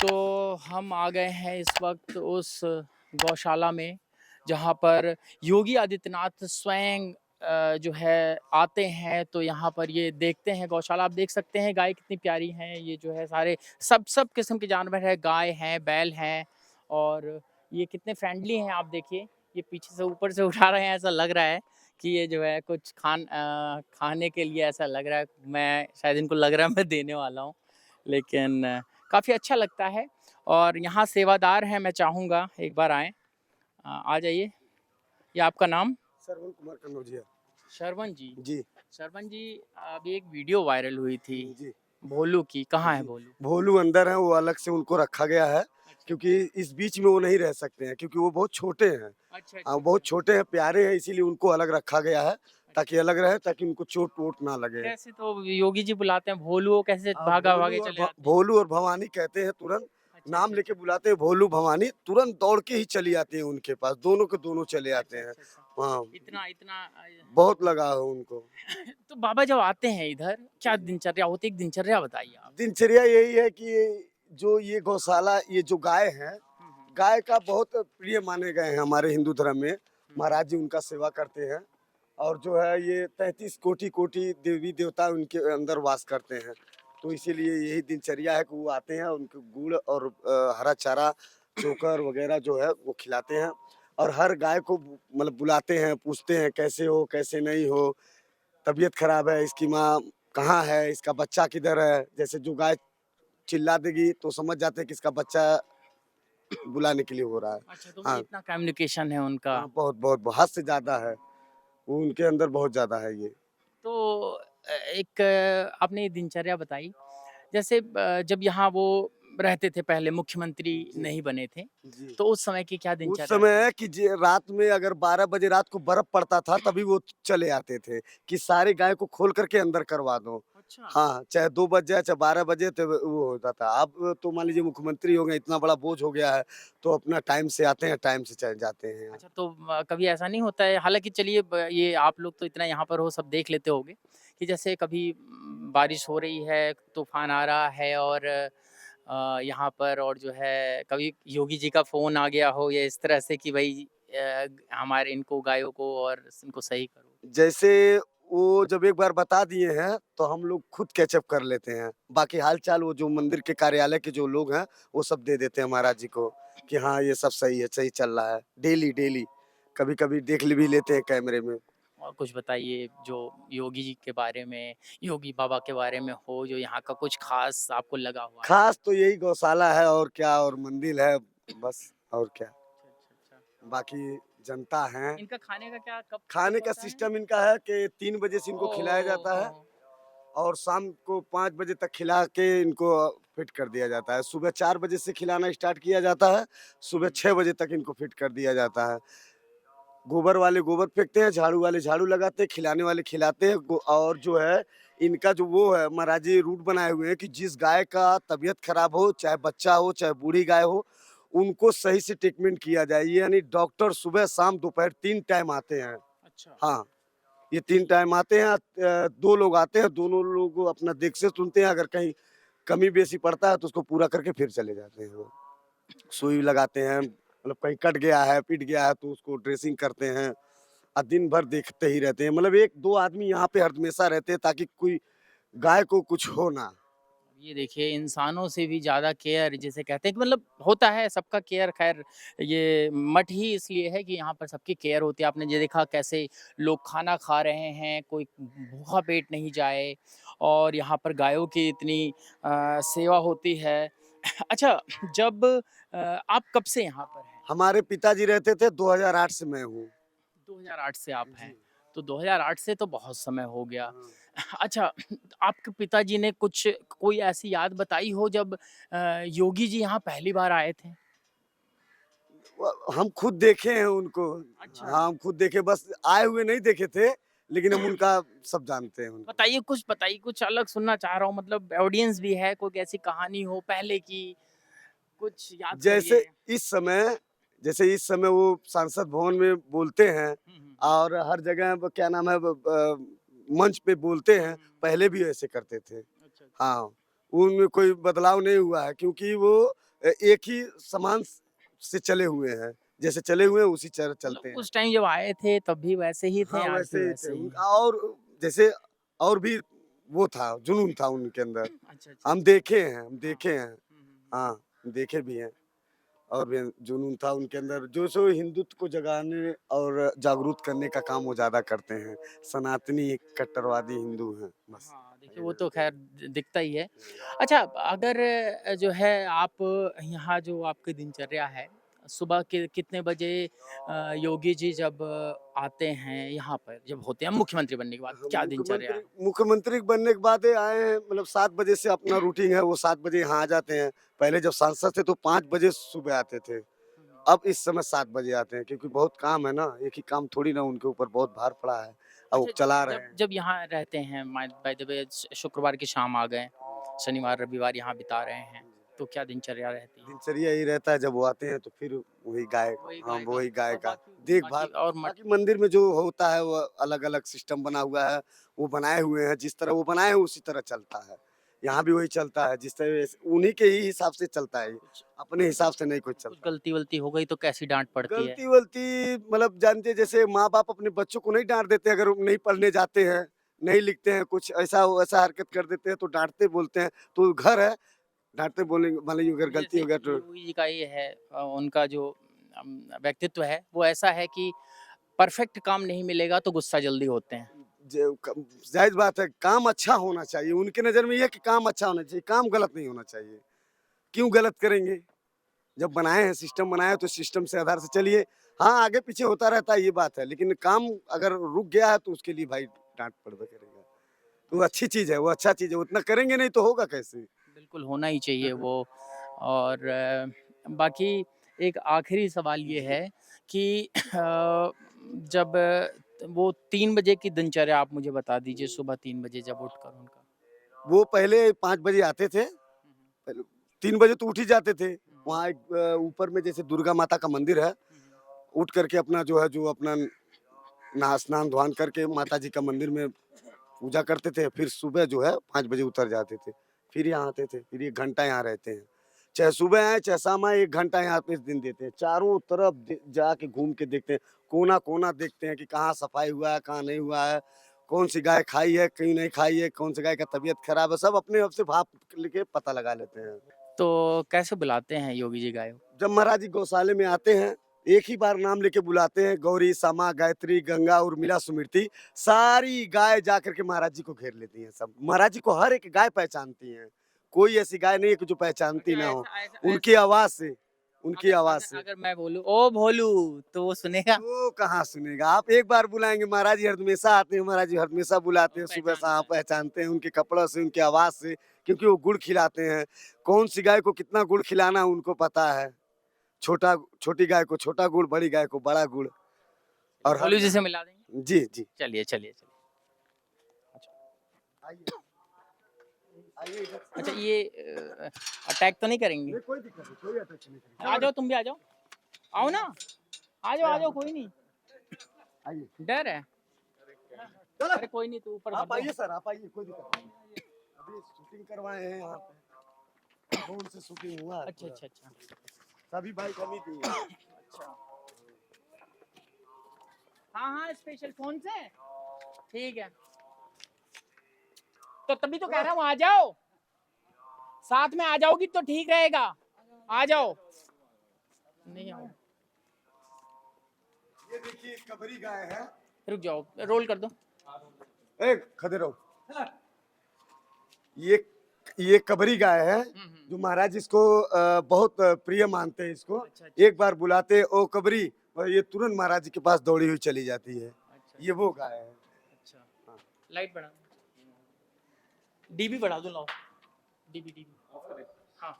तो हम आ गए हैं इस वक़्त उस गौशाला में, जहाँ पर योगी आदित्यनाथ स्वयं जो है आते हैं, तो यहाँ पर ये देखते हैं गौशाला। आप देख सकते हैं गाय कितनी प्यारी हैं, ये जो है सारे सब किस्म के जानवर हैं, गाय हैं, बैल हैं और ये कितने फ्रेंडली हैं आप देखिए। ये पीछे से ऊपर से उठा रहे हैं, ऐसा लग रहा है कि ये जो है कुछ खाने के लिए ऐसा लग रहा है। मैं शायद इनको लग रहा है मैं देने वाला हूँ, लेकिन काफ़ी अच्छा लगता है और यहाँ सेवादार हैं, मैं चाहूँगा एक बार आएँ। आ जाइए। ये आपका नाम? श्रवण कुमार कन्नौजिया। श्रवण जी। जी। श्रवण जी, अभी एक वीडियो वायरल हुई थी जी। भोलू की, कहाँ है जी। भोलू? भोलू अंदर है, वो अलग से उनको रखा गया है, अच्छा। क्योंकि इस बीच में वो नहीं रह सकते हैं, क्योंकि वो बहुत छोटे हैं। अच्छा, अच्छा, बहुत अच्छा। छोटे हैं, प्यारे हैं, इसीलिए उनको अलग रखा गया है, ताकि अच्छा। अलग रहे, ताकि उनको चोट-वोट ना लगे। कैसे तो योगी जी बुलाते हैं, भोलू वो कैसे भागा-भागे चले आते हैं? भोलू और भवानी कहते हैं तुरंत, अच्छा, नाम अच्छा, लेके अच्छा। बुलाते हैं भोलू, भवानी, तुरंत दौड़ के ही चली आती है उनके पास, दोनों के दोनों चले आते अच्छा, हैं। अच्छा, अच्छा। हाँ, इतना इतना बहुत लगाव है उनको। तो बाबा जब आते हैं इधर, क्या दिनचर्या होती है? एक दिनचर्या बताइए आप। दिनचर्या यही है कि जो ये गौशाला, ये जो गाय हैं, हुँ, हुँ, हुँ। गाय का बहुत प्रिय माने गए हैं हमारे हिंदू धर्म में। हुँ, हुँ। महाराज जी उनका सेवा करते हैं और जो है ये 33 कोटि देवी देवता उनके अंदर वास करते हैं। तो इसीलिए यही दिनचर्या है कि वो आते हैं, उनको गुड़ और हरा चारा, चोकर वगैरह जो है वो खिलाते हैं और हर गाय को मतलब बुलाते हैं, पूछते हैं कैसे हो, कैसे नहीं हो, तबीयत खराब है, इसकी माँ कहाँ है, इसका बच्चा किधर है। जैसे जो गाय चिल्ला देगी तो समझ जाते हैं कि इसका बच्चा बुलाने के लिए हो रहा है। अच्छा, तो हाँ, इतना कम्युनिकेशन है उनका। हाँ, बहुत हद से ज़्यादा है। वो उनके अंदर बहुत ज़्यादा है ये। तो एक आपने ये दिनचर्या बताई, जैसे जब यहाँ वो रहते थे पहले मुख्यमंत्री जी, नहीं बने थे, जी। तो उस समय की क्या उस दिनचर्या समय थी? है कि रात में अगर 12 बजे रात को बर्फ पड़ता था, तभी वो चले आते थे कि सारी गाय को खोल करके अंदर करवा दो। अच्छा। हाँ, चाहे 2 बज जाए, चाहे 12 बजे, तो वो होता था। अब तो मान लीजिए मुख्यमंत्री हो गए, इतना बड़ा बोझ हो गया है, तो अपना टाइम से आते हैं, टाइम से चले जाते हैं यहाँ। अच्छा, तो कभी ऐसा नहीं होता है, हालाँकि चलिए ये आप लोग तो इतना यहाँ पर हो सब देख लेते होंगे, कि जैसे कभी बारिश हो रही है, तूफ़ान आ रहा है और यहाँ पर और जो है कभी योगी जी का फ़ोन आ गया हो या इस तरह से कि भई हमारे इनको गायों को और इनको सही करो। जैसे वो जब एक बार बता दिए हैं, तो हम लोग खुद कैचअप कर लेते हैं। बाकी हाल-चाल वो जो मंदिर के कार्यालय के जो लोग हैं, वो सब दे देते हैं महाराज जी को, कि हाँ, ये सब सही है, सही चल रहा है। डेली, कभी-कभी देख भी लेते हैं कैमरे में। और कुछ बताइए जो योगी जी के बारे में, योगी बाबा के बारे में हो, जो यहाँ का कुछ ख़ास आपको लगा हो आज? खास तो यही गौशाला है और क्या, और मंदिर है, बस और क्या। अच्छा, अच्छा, अच्छा। बाकी जनता है। इनका खाने का क्या कब कब खाने का बनता है? सिस्टम इनका है कि 3 बजे से इनको खिलाया जाता है ओह! और शाम को 5 बजे तक खिला के इनको फिट कर दिया जाता है। सुबह 4 बजे से खिलाना स्टार्ट किया जाता है, सुबह हुँ। 6 बजे तक इनको फिट कर दिया जाता है। गोबर वाले गोबर फेंकते हैं, झाड़ू वाले झाड़ू लगाते हैं, खिलाने वाले खिलाते हैं। और जो है इनका जो वो है, महाराज जी रूट बनाए हुए हैं कि जिस गाय का तबीयत खराब हो, चाहे बच्चा हो, चाहे बूढ़ी गाय हो, उनको सही से ट्रीटमेंट किया जाए। यानी डॉक्टर सुबह, शाम, दोपहर 3 टाइम आते हैं। अच्छा। हाँ। ये 3 टाइम आते हैं। 2 लोग आते हैं, दोनों लोग अपना देख से सुनते हैं, अगर कहीं कमी-बेशी पड़ता है तो उसको पूरा करके फिर चले जाते हैं वो। सुई लगाते हैं, मतलब कहीं कट गया है, पिट गया है तो उसको ड्रेसिंग करते हैं दिन भर देखते ही रहते हैं। मतलब 1-2 आदमी यहाँ पे हमेशा रहते हैं, ताकि कोई गाय को कुछ हो ना। ये देखिए इंसानों से भी ज़्यादा केयर जिसे कहते हैं कि मतलब होता है सबका केयर ख़ैर ये मठ ही इसलिए है कि यहाँ पर सबकी केयर होती है। आपने ये देखा कैसे लोग खाना खा रहे हैं, कोई भूखा पेट नहीं जाए और यहाँ पर गायों की इतनी सेवा होती है। अच्छा, जब आप कब से यहाँ पर हैं? हमारे पिताजी रहते थे, 2008 से मैं हूँ। 2008 से आप जी। हैं, तो 2008 से तो बहुत समय हो गया। हाँ। अच्छा, आपके पिताजी ने कुछ कोई ऐसी याद बताई हो जब योगी जी यहाँ पहली बार आए थे? हम खुद देखे हैं उनको। अच्छा। हाँ, हम खुद देखे, बस आए हुए नहीं देखे थे, लेकिन हम उनका सब जानते हैं उनको। बताइए कुछ अलग सुनना चाह रहा हूँ मतलब ऑडियंस भी है, कोई ऐसी कहानी हो पहले की, कुछ याद जैसे करिए। इस समय जैसे इस समय वो सांसद भवन में बोलते हैं हुँ, हुँ, हुँ। और हर जगह क्या नाम है, मंच पे बोलते हुँ, हैं, हुँ, हुँ। पहले भी ऐसे करते थे। अच्छा, अच्छा। हाँ, उनमें कोई बदलाव नहीं हुआ है, क्योंकि वो एक ही समान से चले हुए हैं, जैसे चले हुए हैं उसी तरह चलते मतलब हैं। उस टाइम जब आए थे तब भी वैसे ही थे, हाँ, आज वैसे भी ही थे वैसे ही हैं। उनका, और जैसे और भी वो था, जुनून था उनके अंदर। अच्छा, अच्छा। हम देखे हैं, हम हाँ। देखे हैं। हुँ, हुँ, हुँ। हाँ, देखे भी हैं। और भी जुनून था उनके अंदर, जो सो हिंदुत्व को जगाने और जागरूक करने का काम वो ज़्यादा करते हैं। सनातनी एक कट्टरवादी हिंदू हैं, बस। हाँ, देखिए वो तो ख़ैर दिखता ही है। अच्छा, अगर जो है आप यहाँ जो आपकी दिनचर्या है, सुबह के कितने बजे योगी जी जब आते हैं यहाँ पर, जब होते हैं मुख्यमंत्री बनने के बाद, हाँ, क्या दिनचर्या है? मुख्यमंत्री बनने के बाद ये आए हैं, मतलब 7 बजे से अपना रूटीन है, वो 7 बजे यहाँ आ जाते हैं। पहले जब सांसद थे तो 5 बजे सुबह आते थे। अब इस समय 7 बजे आते हैं, क्योंकि बहुत काम है ना, एक ही काम थोड़ी ना, उनके ऊपर बहुत भार पड़ा है। अब वो अच्छा, चला रहे जब हैं। जब यहाँ रहते हैं बाय द वे शुक्रवार की शाम आ गए, शनिवार, रविवार यहाँ बिता रहे हैं, तो क्या दिनचर्या रहती है? दिनचर्या यही रहता है, जब वो आते हैं तो फिर वही गाय, वही हाँ, गाय का वही गाय और का बाकी देखभाल। बाकी और बाकी मंदिर में जो होता है वो अलग-अलग सिस्टम बना हुआ है, वो बनाए हुए हैं, जिस तरह वो बनाए हैं उसी तरह चलता है। यहाँ भी वही चलता है, जिस तरह से उन्हीं के ही हिसाब से चलता है, कुछ अपने हिसाब से नहीं कुछ कुछ चलता। गलती-वलती हो गई तो कैसी डाँट पड़ती है? गलती-वलती मतलब जानते, जैसे माँ-बाप अपने बच्चों को नहीं डाँट देते, अगर वो नहीं पढ़ने जाते हैं, नहीं लिखते हैं, कुछ ऐसा वैसा हरकत कर देते हैं तो डाँटते बोलते हैं, तो घर है, डाँटते बोलेंगे, मान लीजिए अगर गलती जैसे हो गया तो। योगी जी का ये है उनका जो व्यक्तित्व है, वो ऐसा है कि परफेक्ट काम नहीं मिलेगा तो गुस्सा जल्दी होते हैं। जो जायज़ बात है, काम अच्छा होना चाहिए। उनके नज़र में ये है कि काम अच्छा होना चाहिए, काम गलत नहीं होना चाहिए। क्यों गलत करेंगे? जब बनाए हैं, सिस्टम बनाया है तो सिस्टम से आधार से चलिए। हाँ, आगे-पीछे होता रहता है, ये बात है, लेकिन काम अगर रुक गया है तो उसके लिए भाई डाँट पड़बे करेगा। तो वो अच्छी चीज़ है, वो अच्छा चीज़ है, उतना करेंगे नहीं तो होगा कैसे? बिल्कुल होना ही चाहिए वो। और बाकी एक आखिरी सवाल ये जी। है कि जब वो 3 बजे की दिनचर्या आप मुझे बता दीजिए, सुबह 3 बजे जब उठकर उनका? वो पहले 5 बजे आते थे, हुँ, हुँ। पहले 3 बजे तो उठ ही जाते थे। हुँ, हुँ। वहाँ एक ऊपर में जैसे दुर्गा माता का मंदिर है, हुँ, हुँ। उठ करके अपना जो है, जो अपना नहा स्नान-ध्वान करके माता जी का मंदिर में पूजा करते थे, फिर सुबह जो है 5 बजे उतर जाते थे। फिर यहाँ आते थे, फिर 1 घंटा यहाँ रहते हैं। चाहे सुबह आएँ, चाहे शाम आएँ, 1 घंटा यहाँ पे इस दिन देते हैं। चारों तरफ जाके घूम के देखते हैं, कोना-कोना देखते हैं कि कहाँ सफाई हुआ है, कहाँ नहीं हुआ है, कौन-सी गाय खाई है, क्यों नहीं खाई है, कौन-सी गाय का तबीयत खराब है, सब अपने आप से भाप लेके पता लगा लेते हैं। तो कैसे बुलाते हैं योगी जी गायों को? जब महाराज जी गौशाले में आते हैं, एक ही बार नाम लेके बुलाते हैं, गौरी, समा, गायत्री, गंगा, उर्मिला, सुमृति, सारी गाय जाकर के महाराज जी को घेर लेती हैं सब। महाराज जी को हर एक गाय पहचानती हैं। कोई ऐसी गाय नहीं है कि जो पहचानती अच्छा ना हो। ऐसा ऐसा उनकी ऐसा आवाज़ से, उनकी अगर आवाज़ अगर से। अगर मैं बोलूँ, "ओ भोलू" तो वो सुनेगा? वो कहाँ सुनेगा? आप एक बार बुलाएँगे, महाराज जी हमेशा आते हैं, महाराज जी हमेशा बुलाते वो हैं, पहचानता सुबह-शाम है। पहचानते हैं, उनके कपड़ों से, उनकी आवाज़ से, क्योंकि वो गुड़ खिलाते हैं। कौन-सी गाय को कितना गुड़ खिलाना है उनको पता है। छोटा छोटी गाय को छोटा गुड़, बड़ी गाय को बड़ा गुड़, तो और हर भोलू जी गाय। से मिला देंगे? जी, जी। चलिए, चलिए, चलिए। अच्छा। आइए, आइए इधर से। अच्छा ये अटैक तो नहीं करेंगी? नहीं, कोई दिक्कत नहीं, कोई अटैक नहीं आ करेगा। जाओ तुम भी आ जाओ। आओ ना। आ जाओ कोई नहीं। आइए। डर है? चलो, अरे कोई नहीं तू ऊपर भर आप दो। आइए सर, आप आइए, कोई दिक्कत नहीं। अभी शूटिंग करवाए हैं यहाँ पे, ड्रोन से शूटिंग हुआ है अच्छा, पूरा। अच्छा, अच्छा। सभी भाई हम ही दिए हैं। अच्छा। हाँ, हाँ स्पेशल फ़ोन से? ठीक है। तो तभी तो कह रहा हूँ आ जाओ। साथ में आ जाओगी तो ठीक रहेगा। आ जाओ। नहीं आओ। ये देखिए कबरी गाय है। रुक जाओ, रोल कर दो। ए, खड़े रहो। ये ये कबरी गाय है, हुँ, हुँ। जो महाराज इसको बहुत प्रिय मानते हैं इसको। अच्छा, अच्छा, एक बार बुलाते ओ कबरी, और ये तुरंत महाराज जी के पास दौड़ी हुई चली जाती है। अच्छा, ये वो गाय है। अच्छा। हाँ। लाइट बढ़ा दो। डीबी बढ़ा दो लाओ। डीबी हाँ।